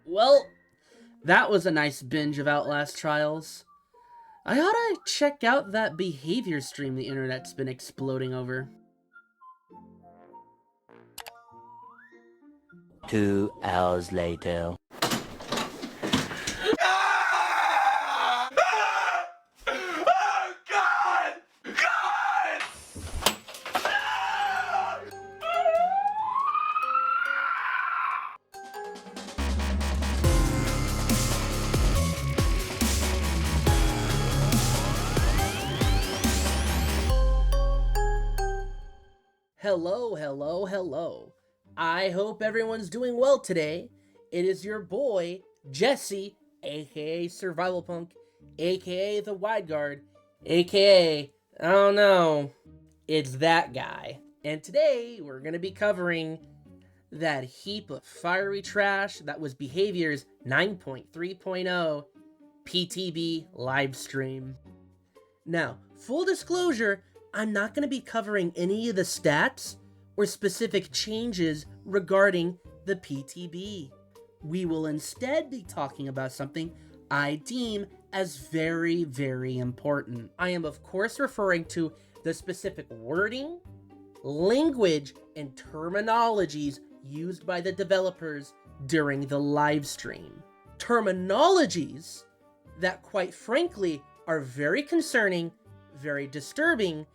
Well, that was a nice binge of Outlast Trials. I oughta check out that behavior stream the internet's been exploding over. 2 hours later. Oh, God! God! Hello. I hope everyone's doing well today. It is your boy, Jesse, aka Survival Punk, aka The Wide Guard, aka, I don't know, it's that guy. And today, we're gonna be covering that heap of fiery trash that was Behavior's 9.3.0 PTB livestream. Now, full disclosure, I'm not going to be covering any of the stats or specific changes regarding the PTB. We will instead be talking about something I deem as very, very important. I am of course referring to the specific wording, language, and terminologies used by the developers during the live stream. Terminologies that, quite frankly, are very concerning, very disturbing,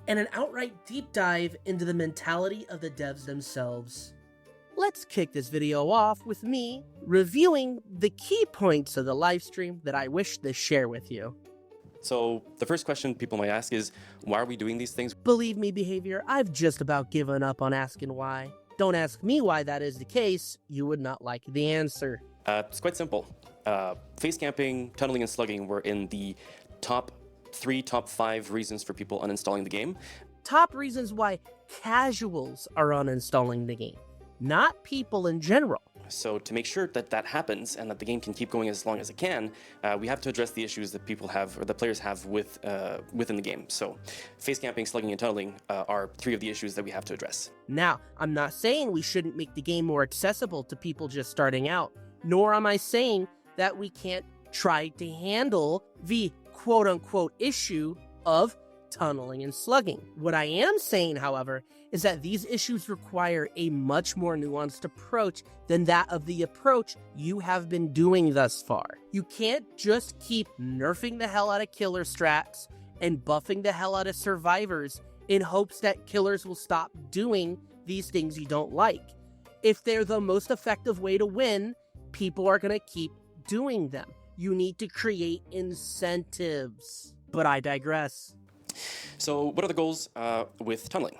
and an outright deep dive into the mentality of the devs themselves. Let's kick this video off with me reviewing the key points of the livestream that I wish to share with you. So the first question people might ask is, why are we doing these things? Believe me, Behavior, I've just about given up on asking why. Don't ask me why that is the case, you would not like the answer. It's quite simple. Face camping, tunneling, and slugging were in the top 5 reasons for people uninstalling the game. Top reasons why casuals are uninstalling the game, not people in general. So to make sure that that happens and that the game can keep going as long as it can, we have to address the issues that people have, or the players have within the game. So face camping, slugging, and tunneling are 3 of the issues that we have to address. Now, I'm not saying we shouldn't make the game more accessible to people just starting out, nor am I saying that we can't try to handle the quote-unquote issue of tunneling and slugging. What I am saying, however, is that these issues require a much more nuanced approach than that of the approach you have been doing thus far. You can't just keep nerfing the hell out of killer strats and buffing the hell out of survivors in hopes that killers will stop doing these things you don't like. If they're the most effective way to win, people are going to keep doing them. You need to create incentives. But I digress. So what are the goals with tunneling?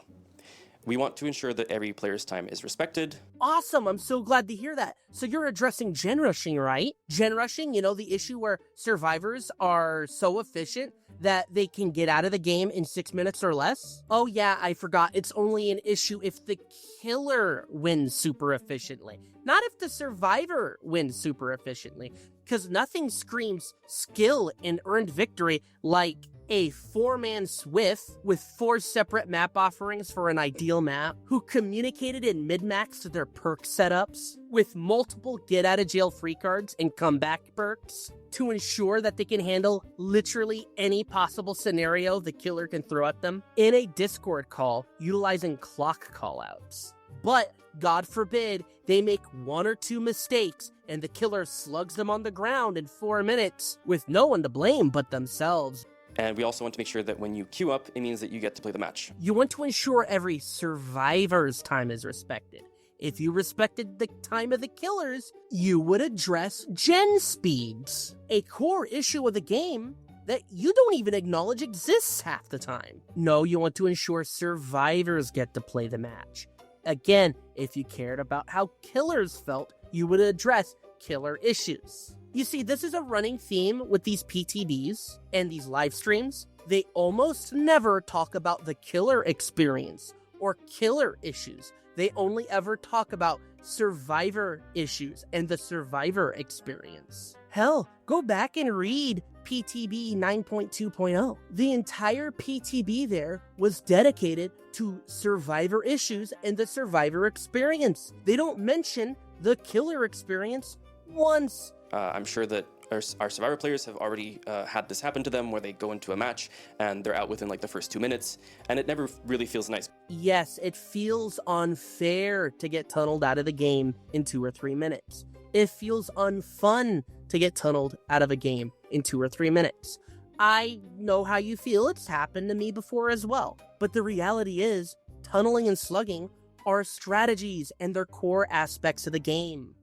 We want to ensure that every player's time is respected. Awesome, I'm so glad to hear that. So you're addressing gen rushing, right? Gen rushing, the issue where survivors are so efficient that they can get out of the game in 6 minutes or less? Oh yeah, I forgot. It's only an issue if the killer wins super efficiently, not if the survivor wins super efficiently. Because nothing screams skill and earned victory like a 4-man Swift with 4 separate map offerings for an ideal map, who communicated in min-max to their perk setups, with multiple get-out-of-jail-free cards and comeback perks, to ensure that they can handle literally any possible scenario the killer can throw at them, in a Discord call utilizing clock callouts. But, God forbid, they make 1 or 2 mistakes and the killer slugs them on the ground in 4 minutes, with no one to blame but themselves. And we also want to make sure that when you queue up, it means that you get to play the match. You want to ensure every survivor's time is respected. If you respected the time of the killers, you would address gen speeds, a core issue of the game that you don't even acknowledge exists half the time. No, you want to ensure survivors get to play the match. Again, if you cared about how killers felt, you would address killer issues. You see, this is a running theme with these PTBs and these live streams. They almost never talk about the killer experience or killer issues. They only ever talk about survivor issues and the survivor experience. Hell, go back and read PTB 9.2.0. The entire PTB there was dedicated to survivor issues and the survivor experience. They don't mention the killer experience once. I'm sure that our Survivor players have already had this happen to them, where they go into a match and they're out within like the first 2 minutes, and it never really feels nice. Yes, it feels unfair to get tunneled out of the game in 2 or 3 minutes. It feels unfun to get tunneled out of a game in 2 or 3 minutes. I know how you feel. It's happened to me before as well. But the reality is, tunneling and slugging are strategies and they're core aspects of the game.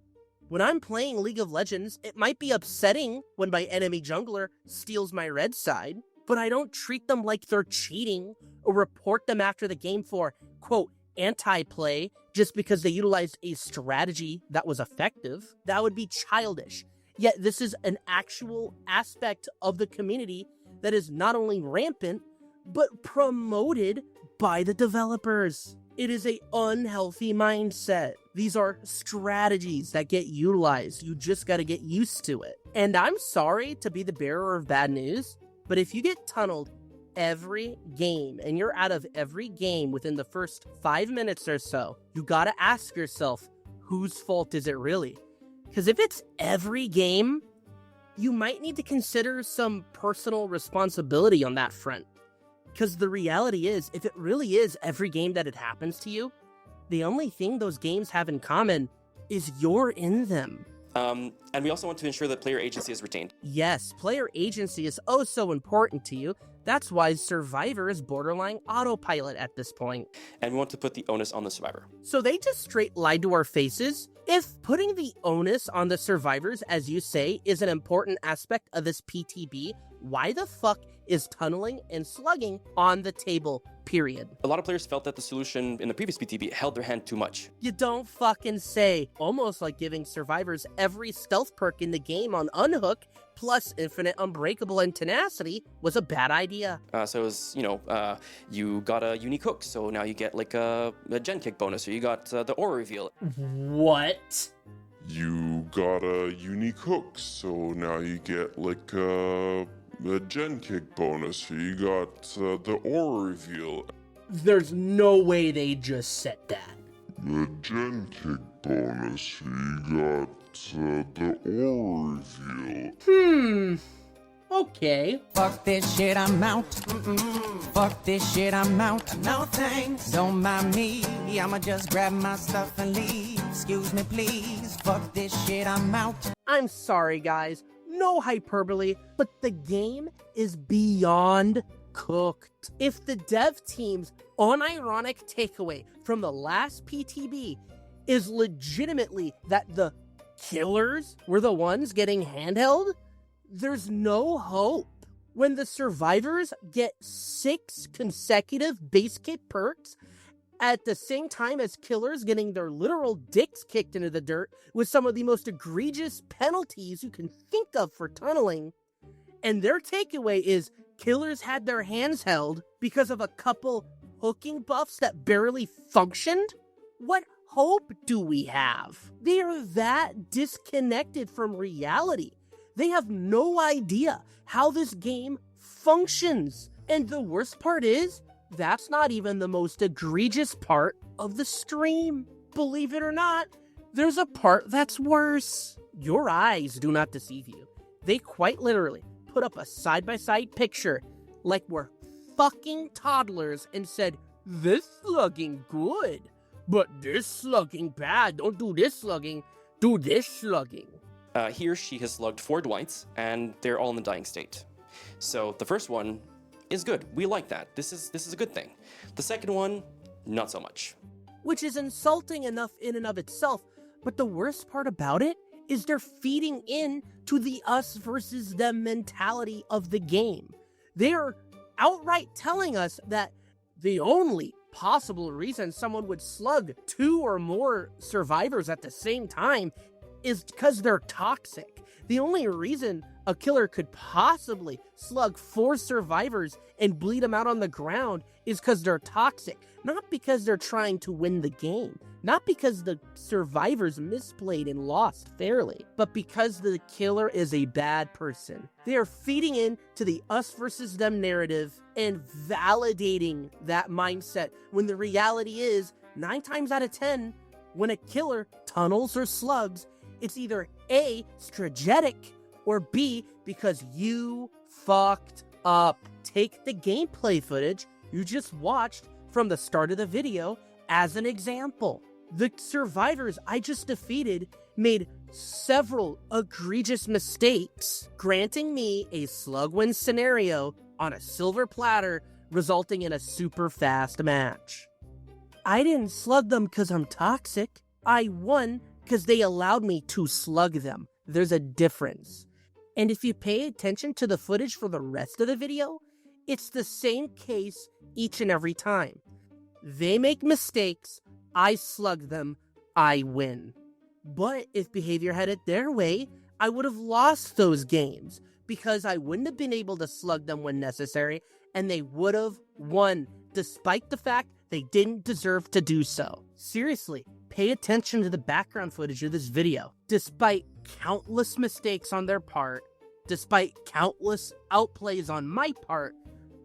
When I'm playing League of Legends, it might be upsetting when my enemy jungler steals my red side, but I don't treat them like they're cheating or report them after the game for, quote, anti-play just because they utilized a strategy that was effective. That would be childish. Yet this is an actual aspect of the community that is not only rampant, but promoted by the developers. It is an unhealthy mindset. These are strategies that get utilized. You just got to get used to it. And I'm sorry to be the bearer of bad news, but if you get tunneled every game and you're out of every game within the first 5 minutes or so, you got to ask yourself, whose fault is it really? Because if it's every game, you might need to consider some personal responsibility on that front. Because the reality is, if it really is every game that it happens to you, the only thing those games have in common is you're in them. And we also want to ensure that player agency is retained. Yes, player agency is oh so important to you. That's why Survivor is borderline autopilot at this point. And we want to put the onus on the survivor. So they just straight lied to our faces? If putting the onus on the survivors, as you say, is an important aspect of this PTB, why the fuck is tunneling and slugging on the table, period? A lot of players felt that the solution in the previous PTB held their hand too much. You don't fucking say. Almost like giving survivors every stealth perk in the game on Unhook, plus infinite unbreakable and tenacity, was a bad idea. So it was, you got a unique hook, so now you get like a gen kick bonus, or you got the aura reveal. What? You got a unique hook, so now you get like a gen kick bonus, or you got the aura reveal. There's no way they just said that. The gen kick bonus, you got the aura reveal. Okay. Fuck this shit, I'm out. Fuck this shit, I'm out. No thanks. Don't mind me. I'ma just grab my stuff and leave. Excuse me, please. Fuck this shit, I'm out. I'm sorry, guys. No hyperbole, but the game is beyond cooked. If the dev team's unironic takeaway from the last PTB is legitimately that the killers were the ones getting handheld, there's no hope. When the survivors get 6 consecutive base kit perks at the same time as killers getting their literal dicks kicked into the dirt with some of the most egregious penalties you can think of for tunneling, and their takeaway is killers had their hands held because of a couple hooking buffs that barely functioned, what hope do we have? They are that disconnected from reality. They have no idea how this game functions. And the worst part is, that's not even the most egregious part of the stream. Believe it or not, there's a part that's worse. Your eyes do not deceive you. They quite literally put up a side-by-side picture like we're fucking toddlers and said, this slugging good, but this slugging bad. Don't do this slugging, do this slugging. He or she has slugged 4 Dwights, and they're all in the dying state. So the first one is good. We like that. This is a good thing. The second one, not so much. Which is insulting enough in and of itself, but the worst part about it is they're feeding in to the us versus them mentality of the game. They're outright telling us that the only possible reason someone would slug 2 or more survivors at the same time is because they're toxic. The only reason a killer could possibly slug 4 survivors and bleed them out on the ground is because they're toxic. Not because they're trying to win the game. Not because the survivors misplayed and lost fairly. But because the killer is a bad person. They are feeding in to the us versus them narrative and validating that mindset when the reality is, 9 times out of 10, When a killer tunnels or slugs, it's either A, strategic, or B, because you fucked up. Take the gameplay footage you just watched from the start of the video as an example. The survivors I just defeated made several egregious mistakes, granting me a slug win scenario on a silver platter, resulting in a super fast match. I didn't slug them because I'm toxic. I won because they allowed me to slug them. There's a difference. And if you pay attention to the footage for the rest of the video, it's the same case each and every time. They make mistakes, I slug them, I win. But if behavior had it their way, I would have lost those games because I wouldn't have been able to slug them when necessary, and they would have won, despite the fact they didn't deserve to do so. Seriously, pay attention to the background footage of this video. Despite countless mistakes on their part, despite countless outplays on my part,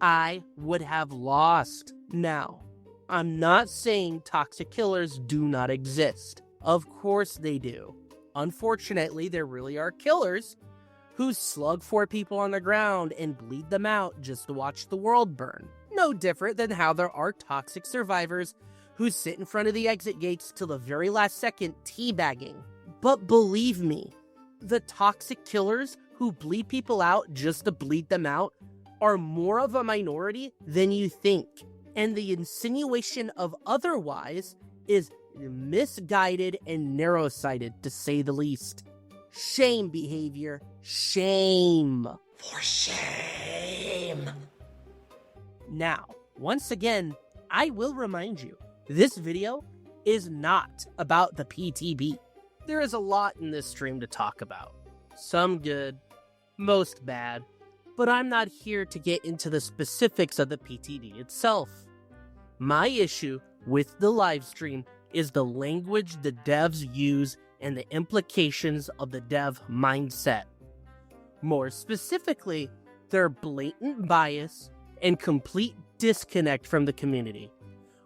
I would have lost. Now, I'm not saying toxic killers do not exist. Of course they do. Unfortunately, there really are killers who slug 4 people on the ground and bleed them out just to watch the world burn. No different than how there are toxic survivors who sit in front of the exit gates till the very last second teabagging. But believe me, the toxic killers who bleed people out just to bleed them out are more of a minority than you think. And the insinuation of otherwise is misguided and narrow-sighted, to say the least. Shame, behavior. Shame. For shame. Now, once again, I will remind you, this video is not about the PTB. There is a lot in this stream to talk about. Some good, most bad, but I'm not here to get into the specifics of the PTB itself. My issue with the live stream is the language the devs use and the implications of the dev mindset. More specifically, their blatant bias and complete disconnect from the community.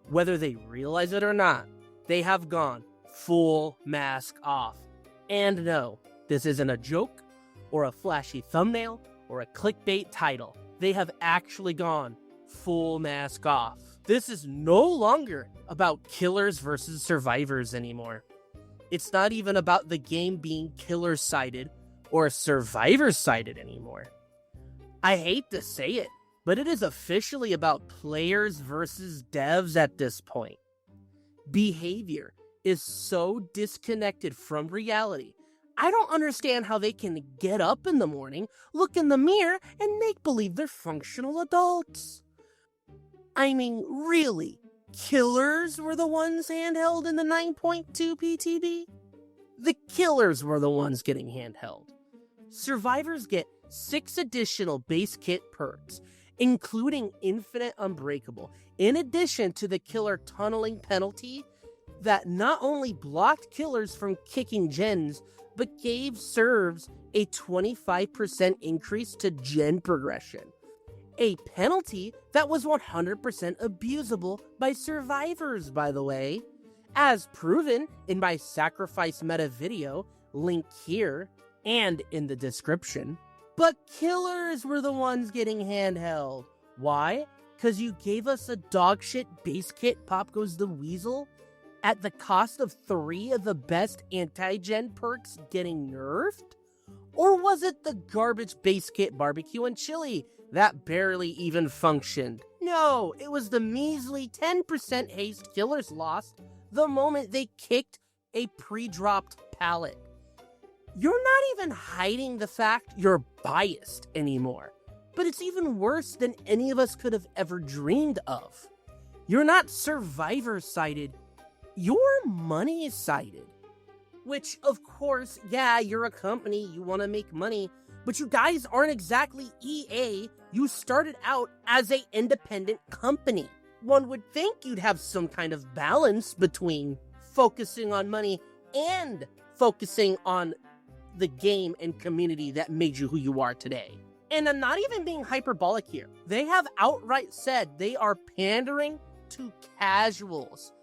Whether they realize it or not, they have gone full mask off. And no, this isn't a joke or a flashy thumbnail or a clickbait title. They have actually gone full mask off. This is no longer about killers versus survivors anymore. It's not even about the game being killer-sided or survivor-sided anymore. I hate to say it, but it is officially about players versus devs at this point. Behavior is so disconnected from reality. I don't understand how they can get up in the morning, look in the mirror, and make believe they're functional adults. I mean, really? Killers were the ones handheld in the 9.2 PTB? The killers were the ones getting handheld. Survivors get 6 additional base kit perks, including Infinite Unbreakable, in addition to the killer tunneling penalty that not only blocked killers from kicking gens, but gave serves a 25% increase to gen progression. A penalty that was 100% abusable by survivors, by the way, as proven in my sacrifice meta video, link here and in the description. But killers were the ones getting handheld. Why? Because you gave us a dogshit base kit Pop Goes the Weasel at the cost of 3 of the best anti-gen perks getting nerfed? Or was it the garbage base kit barbecue and chili that barely even functioned? No, it was the measly 10% haste killers lost the moment they kicked a pre-dropped pallet. You're not even hiding the fact you're biased anymore, but it's even worse than any of us could have ever dreamed of. You're not survivor-sided, you're money-sided. Which, of course, yeah, you're a company, you want to make money, but you guys aren't exactly EA. You started out as an independent company. One would think you'd have some kind of balance between focusing on money and focusing on the game and community that made you who you are today. And I'm not even being hyperbolic here. They have outright said they are pandering to casuals.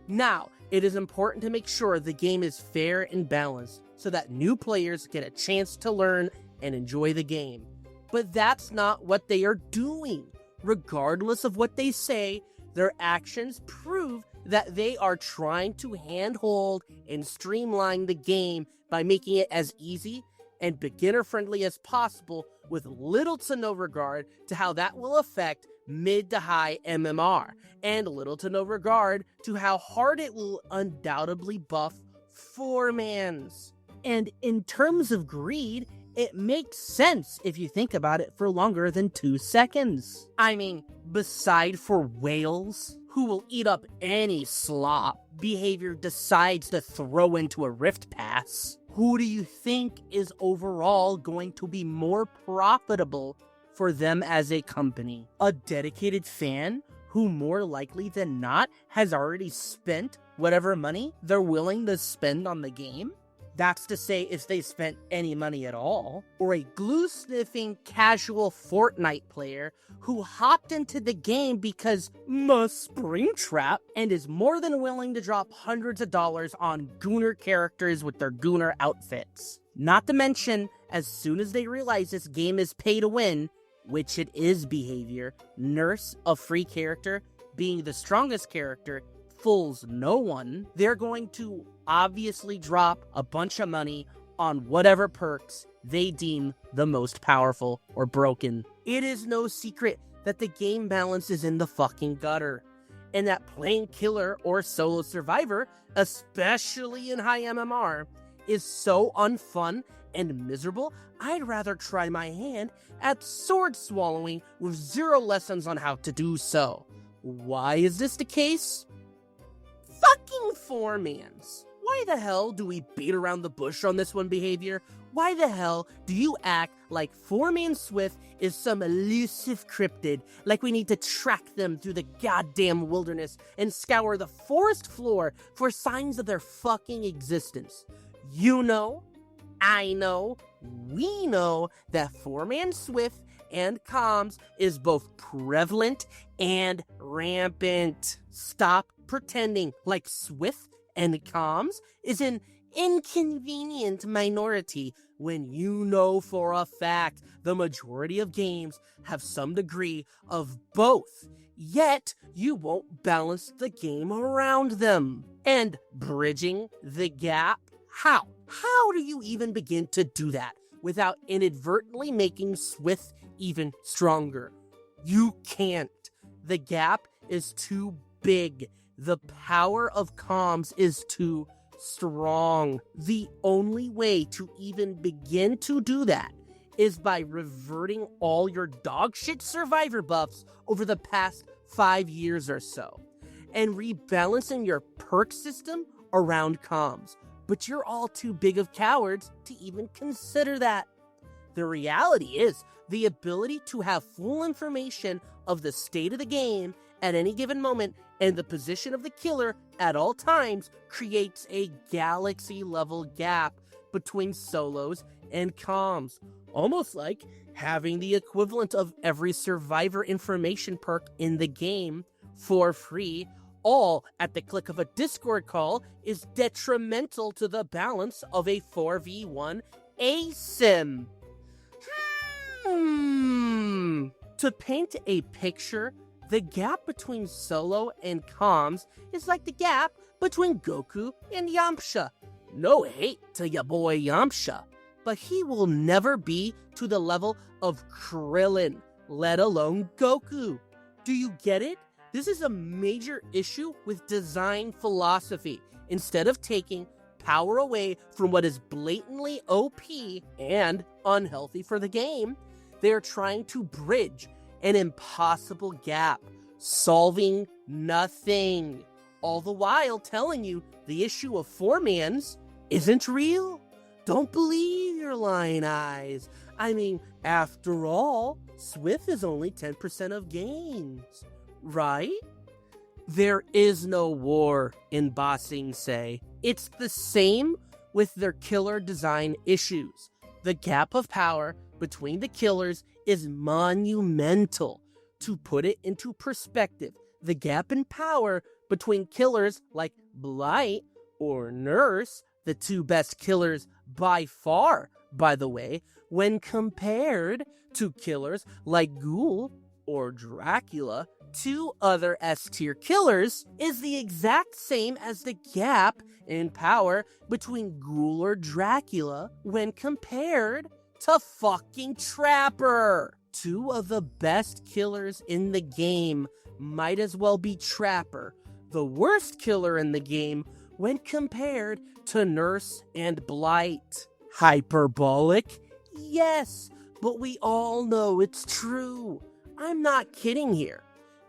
Now, It is important to make sure the game is fair and balanced so that new players get a chance to learn and enjoy the game. But that's not what they are doing. Regardless of what they say, their actions prove that they are trying to handhold and streamline the game by making it as easy and beginner-friendly as possible with little to no regard to how that will affect mid to high MMR, and little to no regard to how hard it will undoubtedly buff 4-mans. And in terms of greed, it makes sense if you think about it for longer than 2 seconds. I mean, beside for whales, who will eat up any slop behavior decides to throw into a Rift Pass, who do you think is overall going to be more profitable for them as a company? A dedicated fan who more likely than not has already spent whatever money they're willing to spend on the game? That's to say, if they spent any money at all. Or a glue-sniffing casual Fortnite player who hopped into the game because Springtrap and is more than willing to drop hundreds of dollars on Gooner characters with their Gooner outfits. Not to mention, as soon as they realize this game is pay to win, which it is behavior, Nurse, a free character, being the strongest character, fools no one, they're going to obviously drop a bunch of money on whatever perks they deem the most powerful or broken. It is no secret that the game balance is in the fucking gutter, and that playing killer or solo survivor, especially in high MMR, is so unfun and miserable, I'd rather try my hand at sword swallowing with 0 lessons on how to do so. Why is this the case? Fucking 4-mans. Why the hell do we beat around the bush on this one behavior? Why the hell do you act like 4-man Swift is some elusive cryptid, like we need to track them through the goddamn wilderness and scour the forest floor for signs of their fucking existence? You know, I know, we know that 4-man Swift and comms is both prevalent and rampant. Stop pretending like Swift and comms is an inconvenient minority when you know for a fact the majority of games have some degree of both, yet you won't balance the game around them. And bridging the gap? How? How do you even begin to do that without inadvertently making Swift even stronger? You can't. The gap is too big. The power of comms is too strong. The only way to even begin to do that is by reverting all your dogshit survivor buffs over the past 5 years or so, and rebalancing your perk system around comms. But you're all too big of cowards to even consider that. The reality is, the ability to have full information of the state of the game at any given moment and the position of the killer at all times creates a galaxy-level gap between solos and comms. Almost like having the equivalent of every survivor information perk in the game for free, all at the click of a Discord call, is detrimental to the balance of a 4v1 ASIM. To paint a picture, the gap between solo and comms is like the gap between Goku and Yamcha. No hate to ya boy Yamcha, but he will never be to the level of Krillin, let alone Goku. Do you get it? This is a major issue with design philosophy. Instead of taking power away from what is blatantly OP and unhealthy for the game, they are trying to bridge an impossible gap, solving nothing, all the while telling you the issue of 4-mans isn't real. Don't believe your lying eyes. I mean, after all, Swift is only 10% of games, right? There is no war in Ba Sing Se. It's the same with their killer design issues. The gap of power between the killers is monumental. To put it into perspective, the gap in power between killers like Blight, or Nurse, the two best killers by far, by the way, when compared to killers like Ghoul or Dracula, two other S-tier killers, is the exact same as the gap in power between Ghoul or Dracula when compared to fucking Trapper. Two of the best killers in the game might as well be Trapper, the worst killer in the game when compared to Nurse and Blight. Hyperbolic? Yes, but we all know it's true. I'm not kidding here.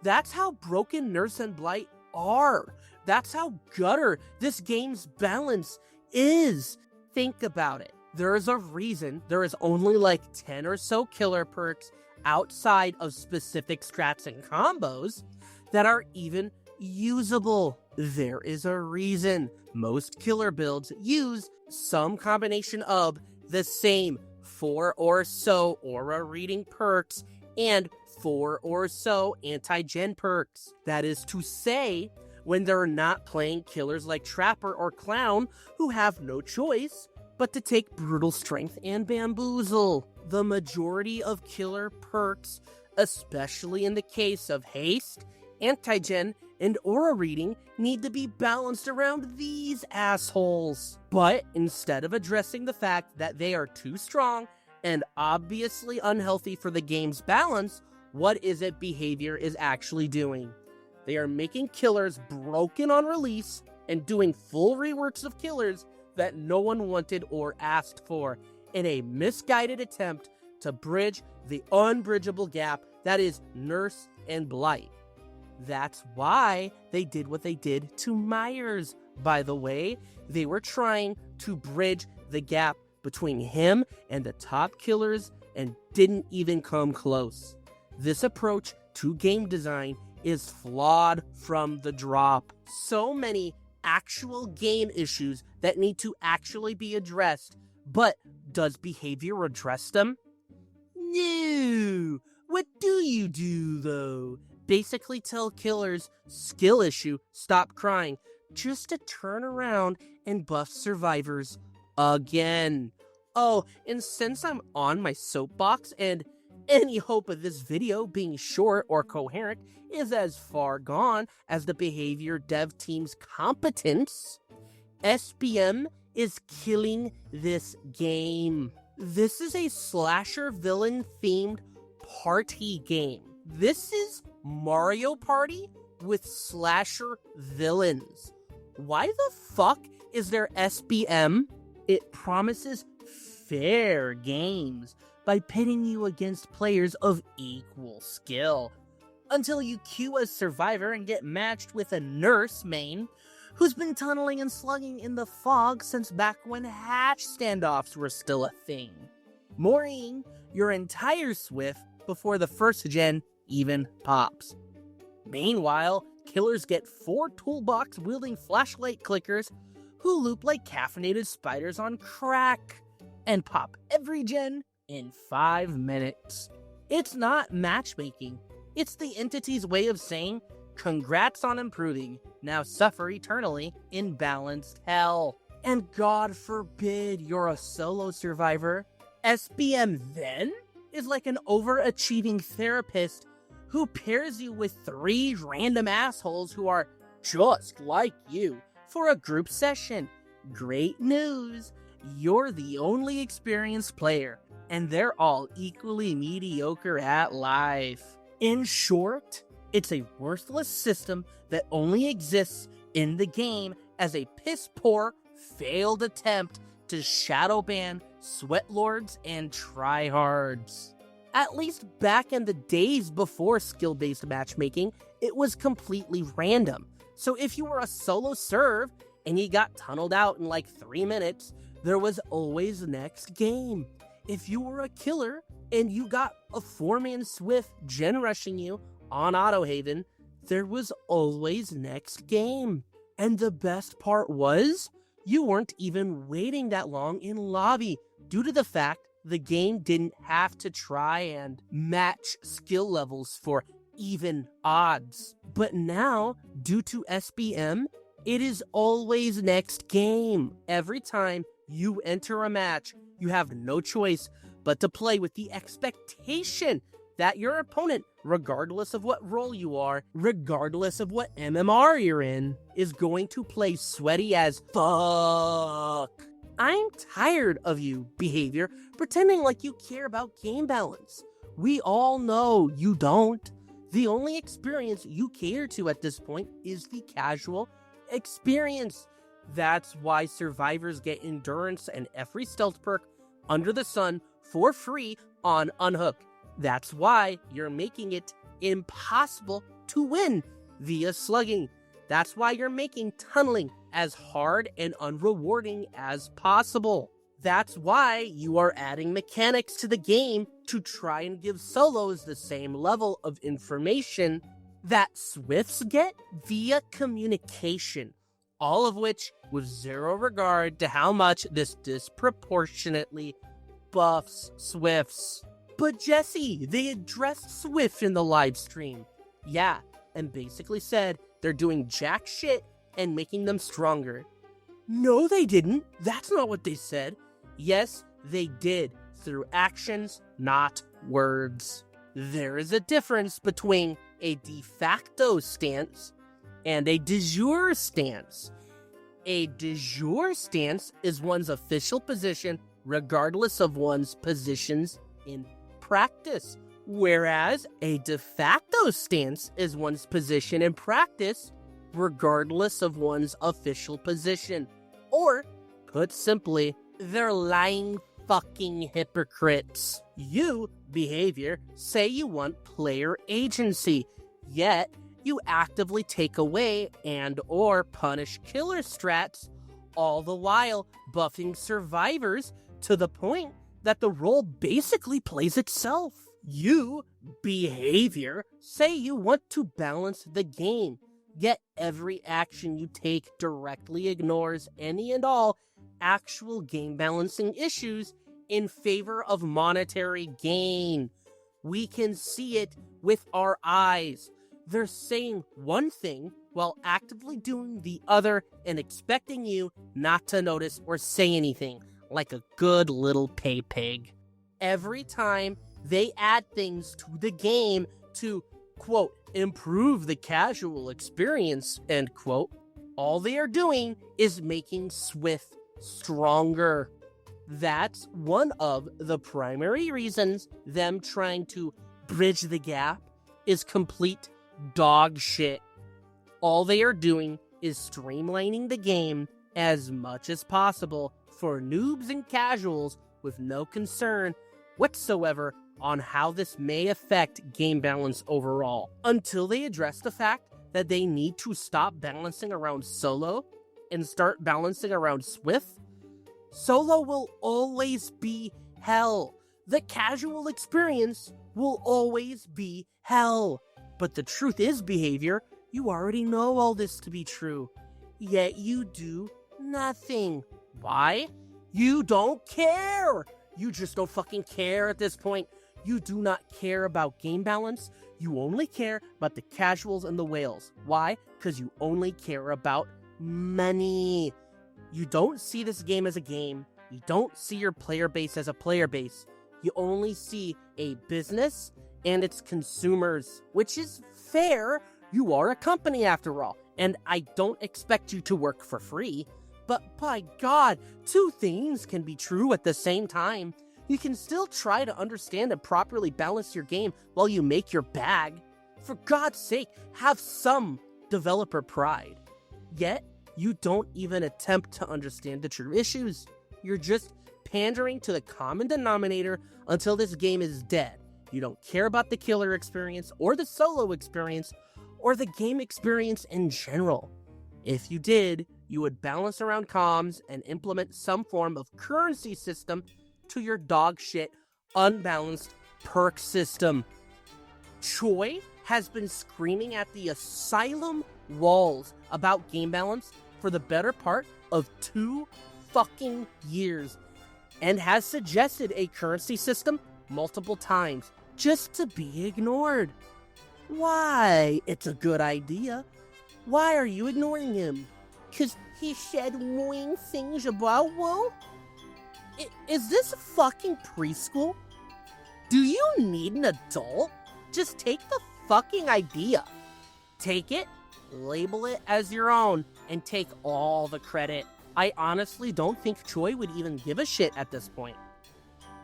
That's how broken Nurse and Blight are. That's how gutter this game's balance is. Think about it. There is a reason there is only like 10 or so killer perks outside of specific strats and combos that are even usable. There is a reason most killer builds use some combination of the same 4 or so aura reading perks and 4 or so anti-gen perks. That is to say, when they're not playing killers like Trapper or Clown who have no choice but to take Brutal Strength and Bamboozle. The majority of killer perks, especially in the case of Haste, Anti-Gen, and Aura Reading, need to be balanced around these assholes. But instead of addressing the fact that they are too strong and obviously unhealthy for the game's balance, what is it behavior is actually doing? They are making killers broken on release and doing full reworks of killers that no one wanted or asked for in a misguided attempt to bridge the unbridgeable gap that is Nurse and Blight. That's why they did what they did to Myers, by the way. They were trying to bridge the gap between him and the top killers and didn't even come close. This approach to game design is flawed from the drop. So many actual game issues that need to actually be addressed, but does behavior address them? No! What do you do, though? Basically tell killers, skill issue, stop crying, just to turn around and buff survivors again. Oh, and since I'm on my soapbox and any hope of this video being short or coherent is as far gone as the behavior dev team's competence, SBM is killing this game. This is a slasher villain themed party game. This is Mario Party with slasher villains. Why the fuck is there SBM? It promises fair games by pitting you against players of equal skill, until you queue as Survivor and get matched with a Nurse main who's been tunneling and slugging in the fog since back when hatch standoffs were still a thing, mooring your entire Swift before the first gen even pops. Meanwhile, killers get 4 toolbox-wielding flashlight clickers who loop like caffeinated spiders on crack and pop every gen in 5 minutes. It's not matchmaking. It's the entity's way of saying, congrats on improving, now suffer eternally in balanced hell. And God forbid you're a solo survivor. SBM then is like an overachieving therapist who pairs you with 3 random assholes who are just like you for a group session. Great news, you're the only experienced player, and they're all equally mediocre at life. In short, it's a worthless system that only exists in the game as a piss-poor, failed attempt to shadow ban sweatlords and tryhards. At least back in the days before skill-based matchmaking, it was completely random. So if you were a solo serve and you got tunneled out in like 3 minutes, there was always next game. If you were a killer and you got a 4-man Swift gen rushing you on Autohaven, there was always next game. And the best part was, you weren't even waiting that long in lobby due to the fact the game didn't have to try and match skill levels for even odds. But now, due to SBM, It is always next game. Every time you enter a match, you have no choice but to play with the expectation that your opponent, regardless of what role you are, regardless of what MMR you're in, is going to play sweaty as fuck. I'm tired of you, behavior, pretending like you care about game balance. We all know you don't. The only experience you cater to at this point is the casual experience. That's why survivors get endurance and every stealth perk under the sun for free on Unhook. That's why you're making it impossible to win via slugging. That's why you're making tunneling as hard and unrewarding as possible. That's why you are adding mechanics to the game to try and give solos the same level of information that Swifts get via communication, all of which with zero regard to how much this disproportionately buffs Swifts. But Jesse, they addressed Swift in the live stream. Yeah, and basically said they're doing jack shit and making them stronger. No, they didn't. That's not what they said. Yes, they did, through actions, not words. There is a difference between a de facto stance and a de jure stance. A de jure stance is one's official position regardless of one's positions in practice, whereas a de facto stance is one's position in practice regardless of one's official position. Or, put simply, they're lying fucking hypocrites. You, behavior, say you want player agency, yet you actively take away and or punish killer strats, all the while buffing survivors to the point that the role basically plays itself. You, behavior, say you want to balance the game, yet every action you take directly ignores any and all actual game balancing issues in favor of monetary gain. We can see it with our eyes. They're saying one thing while actively doing the other and expecting you not to notice or say anything, like a good little pay pig. Every time they add things to the game to, quote, improve the casual experience, end quote, all they are doing is making Swift stronger. That's one of the primary reasons them trying to bridge the gap is complete dog shit. All they are doing is streamlining the game as much as possible for noobs and casuals with no concern whatsoever on how this may affect game balance overall, until they address the fact that they need to stop balancing around solo and start balancing around Swift. Solo will always be hell. The casual experience will always be hell. But the truth is, behavior, you already know all this to be true, yet you do nothing. Why? You don't care. You just don't fucking care at this point. You do not care about game balance. You only care about the casuals and the whales. Why? Because you only care about money. You don't see this game as a game. You don't see your player base as a player base. You only see a business and its consumers, which is fair. You are a company after all, and I don't expect you to work for free. But by God, two things can be true at the same time. You can still try to understand and properly balance your game while you make your bag. For God's sake, have some developer pride. Yet, you don't even attempt to understand the true issues. You're just pandering to the common denominator until this game is dead. You don't care about the killer experience or the solo experience or the game experience in general. If you did, you would balance around comms and implement some form of currency system to your dog shit, unbalanced perk system. Choi has been screaming at the asylum walls about game balance for the better part of 2 fucking years and has suggested a currency system multiple times just to be ignored. Why? It's a good idea. Why are you ignoring him? 'cause he said mean things about Will? Is this fucking preschool? Do you need an adult? Just take the fucking idea. Take it, label it as your own, and take all the credit. I honestly don't think Choi would even give a shit at this point.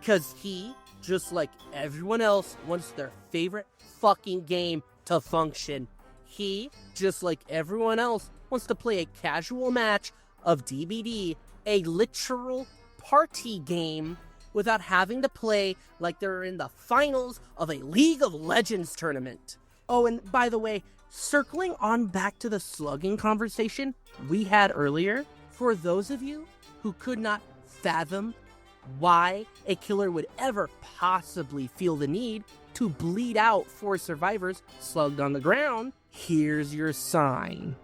'Cause he, just like everyone else, wants their favorite fucking game to function. He, just like everyone else, wants to play a casual match of DBD, a literal party game, without having to play like they're in the finals of a League of Legends tournament. Oh, and by the way, circling on back to the slugging conversation we had earlier, for those of you who could not fathom why a killer would ever possibly feel the need to bleed out 4 survivors slugged on the ground, here's your sign.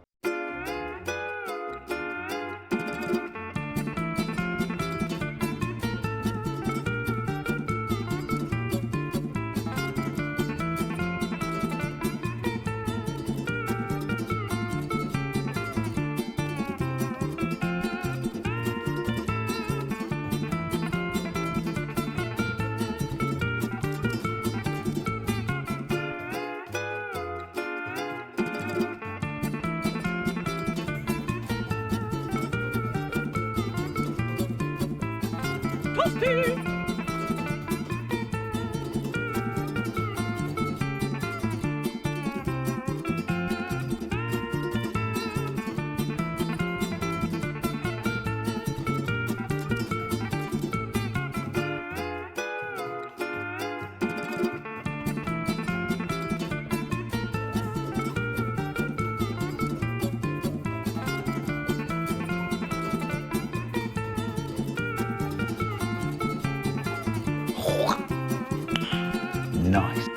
Nice.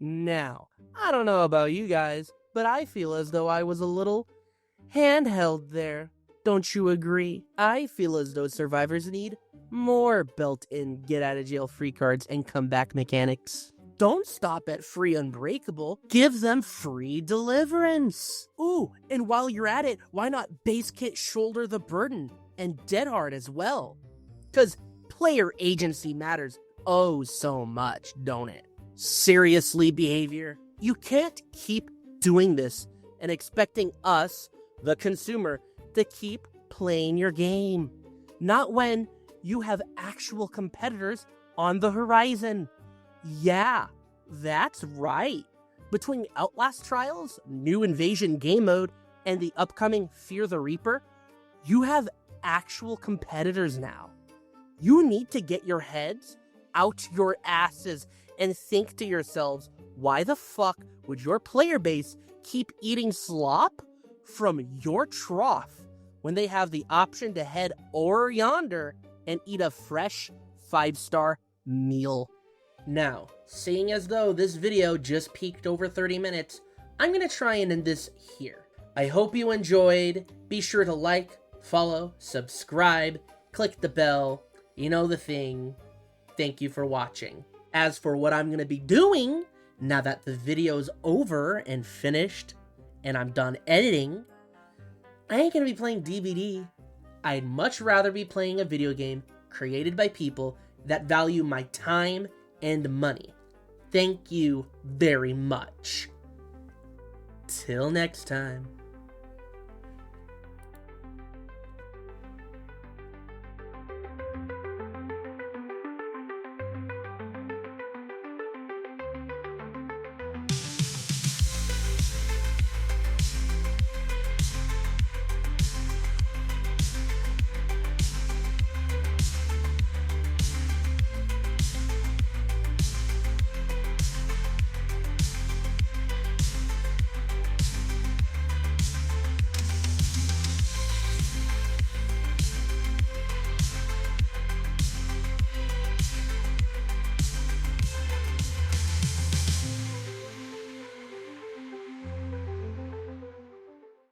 Now, I don't know about you guys, but I feel as though I was a little handheld there. Don't you agree? I feel as though survivors need more built-in get-out-of-jail-free cards and comeback mechanics. Don't stop at free Unbreakable. Give them free Deliverance. Ooh, and while you're at it, why not Base Kit Shoulder the Burden and Dead Hard as well? Because player agency matters oh so much, don't it? Seriously, behavior, you can't keep doing this and expecting us, the consumer, to keep playing your game. Not when you have actual competitors on the horizon. Yeah, that's right. Between Outlast Trials, New Invasion game mode, and the upcoming Fear the Reaper, you have actual competitors now. You need to get your heads out your asses and think to yourselves, why the fuck would your player base keep eating slop from your trough when they have the option to head over yonder and eat a fresh 5-star meal? Now, seeing as though this video just peaked over 30 minutes, I'm going to try and end this here. I hope you enjoyed. Be sure to like, follow, subscribe, click the bell. You know the thing. Thank you for watching. As for what I'm going to be doing, now that the video's over and finished, and I'm done editing, I ain't going to be playing DVD. I'd much rather be playing a video game created by people that value my time and money. Thank you very much. Till next time.